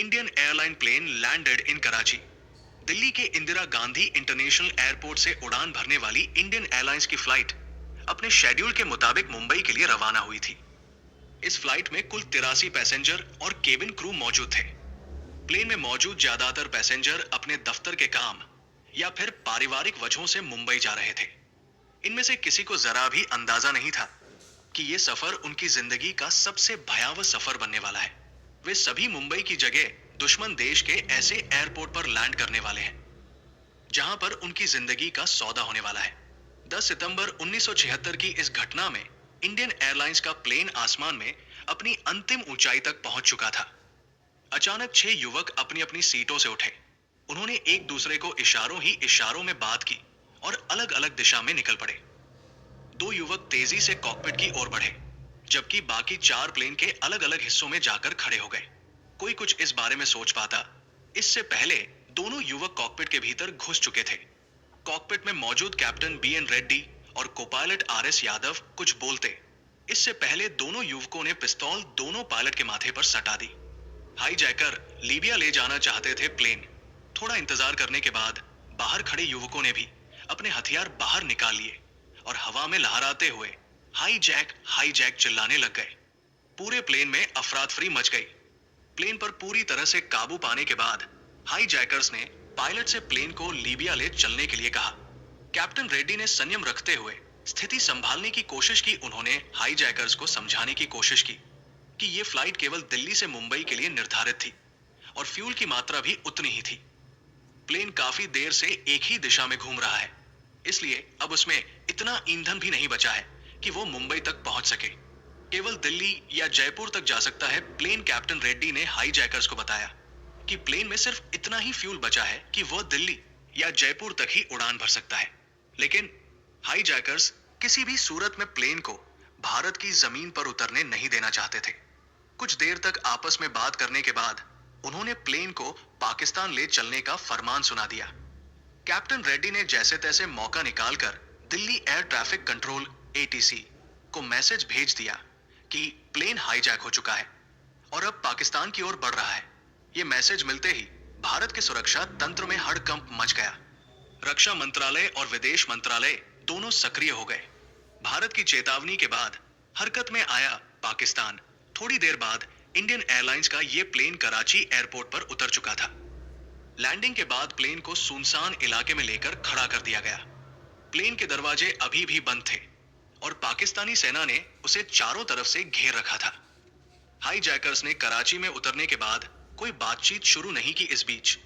Indian airline plane landed in Karachi. Delhi के Indira Gandhi international airport से उड़ान भरने वाली इंडियन एयरलाइंस की फ्लाइट अपने शेड्यूल के मुताबिक मुंबई के लिए रवाना हुई थी। इस फ्लाइट में कुल 83 पैसेंजर और केबिन क्रू मौजूद थे। प्लेन में मौजूद ज्यादातर पैसेंजर अपने दफ्तर के काम या फिर पारिवारिक वजहों से मुंबई जा रहे थे। इनमें से किसी को जरा भी अंदाजा नहीं था कि ये सफर उनकी जिंदगी का सबसे भयावह सफर बनने वाला है। वे सभी मुंबई की जगह दुश्मन देश के ऐसे एयरपोर्ट पर लैंड करने वाले हैं जहां पर उनकी जिंदगी का सौदा होने वाला है। 10 सितंबर 1976 की इस घटना में इंडियन एयरलाइंस का प्लेन आसमान में अपनी अंतिम ऊंचाई तक पहुंच चुका था। अचानक 6 युवक अपनी अपनी सीटों से उठे। उन्होंने एक दूसरे को इशारों ही इशारों में बात की और अलग अलग दिशा में निकल पड़े। 2 युवक तेजी से कॉकपिट की ओर बढ़े, जबकि बाकी 4 प्लेन के अलग अलग हिस्सों में जाकर खड़े हो गए। कोई कुछ इस बारे में सोच पाता, इससे पहले दोनों युवक कॉकपिट के भीतर घुस चुके थे। कॉकपिट में मौजूद कैप्टन बी.एन. रेड्डी और कोपायलट आर.एस. यादव कुछ बोलते, इससे पहले दोनों युवकों ने पिस्तौल दोनों पायलट के माथे पर सटा दी। हाईजैकर लीबिया ले जाना चाहते थे प्लेन। थोड़ा इंतजार करने के बाद बाहर खड़े युवकों ने भी अपने हथियार बाहर निकाल लिए और हवा में लहराते हुए हाईजैक चिल्लाने लग गए। पूरे प्लेन में अफरातफरी मच गई। प्लेन पर पूरी तरह से काबू पाने के बाद हाईजैकर्स ने पायलट से प्लेन को लीबिया ले चलने के लिए कहा। कैप्टन रेड्डी ने संयम रखते हुए स्थिति संभालने की कोशिश की। उन्होंने हाईजैकर्स को समझाने की कोशिश की कि यह फ्लाइट केवल दिल्ली से मुंबई के लिए निर्धारित थी और फ्यूल की मात्रा भी उतनी ही थी। प्लेन काफी देर से एक ही दिशा में घूम रहा है, इसलिए अब उसमें इतना ईंधन भी नहीं बचा है कि वो मुंबई तक पहुंच सके। केवल दिल्ली या जयपुर तक जा सकता है। प्लेन कैप्टन रेड्डी ने हाईजैकर्स को बताया कि प्लेन में सिर्फ इतना ही फ्यूल बचा है कि वह दिल्ली या जयपुर तक ही उड़ान भर सकता है। लेकिन हाईजैकर्स किसी भी सूरत में प्लेन को भारत की जमीन पर उतरने नहीं देना चाहते थे। कुछ देर तक आपस में बात करने के बाद उन्होंने प्लेन को पाकिस्तान ले चलने का फरमान सुना दिया। कैप्टन रेड्डी ने जैसे तैसे मौका निकालकर Delhi air traffic control ATC को मैसेज भेज दिया कि प्लेन हाईजैक हो चुका है और अब पाकिस्तान की ओर बढ़ रहा है। यह मैसेज मिलते ही भारत के सुरक्षा तंत्र में हड़कंप मच गया। रक्षा मंत्रालय और विदेश मंत्रालय दोनों सक्रिय हो गए। भारत की चेतावनी के बाद हरकत में आया पाकिस्तान। थोड़ी देर बाद इंडियन एयरलाइंस का यह प्लेन कराची एयरपोर्ट पर उतर चुका था। लैंडिंग के बाद प्लेन को सुनसान इलाके में लेकर खड़ा कर दिया गया। प्लेन के दरवाजे अभी भी बंद थे और पाकिस्तानी सेना ने उसे चारों तरफ से घेर रखा था। हाईजैकर्स ने कराची में उतरने के बाद कोई बातचीत शुरू नहीं की। इस बीच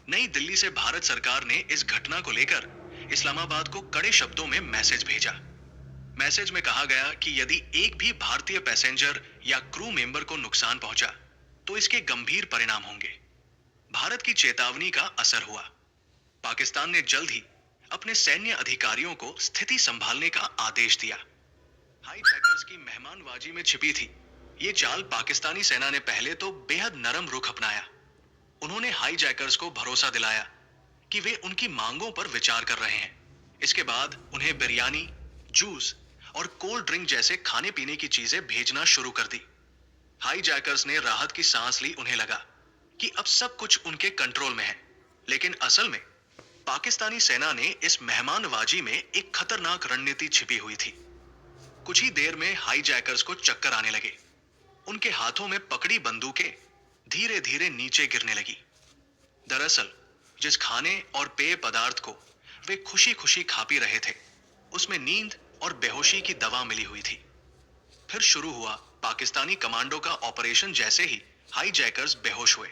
नई दिल्ली से भारत सरकार ने इस घटना को लेकर इस्लामाबाद को कड़े शब्दों में मैसेज भेजा। मैसेज में कहा गया कि यदि एक भी भारतीय पैसेंजर या क्रू मेंबर को नुकसान पहुंचा तो इसके गंभीर परिणाम होंगे। भारत की चेतावनी का असर हुआ। पाकिस्तान ने जल्द ही अपने सैन्य अधिकारियों को स्थिति संभालने का आदेश दिया। हाईजैकर्स की मेहमानबाजी में छिपी थी ये चाल पाकिस्तानी सेना ने पहले तो बेहद नरम रुख अपनाया। उन्होंने हाईजैकर्स को भरोसा दिलाया कि वे उनकी मांगों पर विचार कर रहे हैं। इसके बाद उन्हें बिरयानी, जूस और कोल्ड ड्रिंक जैसे खाने पीने की चीजें भेजना शुरू कर दी। हाईजैकर्स ने राहत की सांस ली। उन्हें लगा कि अब सब कुछ उनके कंट्रोल में है। लेकिन असल में पाकिस्तानी सेना ने इस मेहमानबाजी में एक खतरनाक रणनीति छिपी हुई थी। कुछ ही देर में हाईजैकर्स को चक्कर आने लगे। उनके हाथों में पकड़ी बंदूकें धीरे धीरे नीचे गिरने लगी। दरअसल जिस खाने और पेय पदार्थ को वे खुशी खुशी खा पी रहे थे उसमें नींद और बेहोशी की दवा मिली हुई थी। फिर शुरू हुआ पाकिस्तानी कमांडो का ऑपरेशन। जैसे ही हाईजैकर्स बेहोश हुए,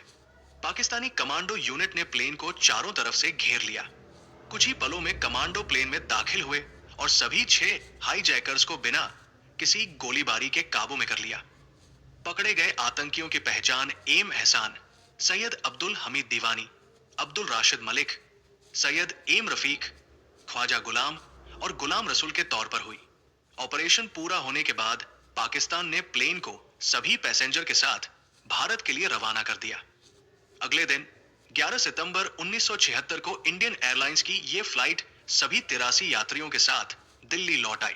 पाकिस्तानी कमांडो यूनिट ने प्लेन को चारों तरफ से घेर लिया। कुछ ही पलों में कमांडो प्लेन में दाखिल हुए और सभी 6 हाईजैकर्स को बिना किसी गोलीबारी के काबू में कर लिया। पकड़े गए आतंकियों की पहचान एम एहसान, सैयद अब्दुल हमीद दीवानी, अब्दुल राशिद मलिक, सैयद एम रफीक, ख्वाजा गुलाम और गुलाम रसूल के तौर पर हुई। ऑपरेशन पूरा होने के बाद पाकिस्तान ने प्लेन को सभी पैसेंजर के साथ भारत के लिए रवाना कर दिया। अगले दिन 11 सितंबर 1976 को इंडियन एयरलाइंस की यह फ्लाइट सभी 83 यात्रियों के साथ दिल्ली लौट आई।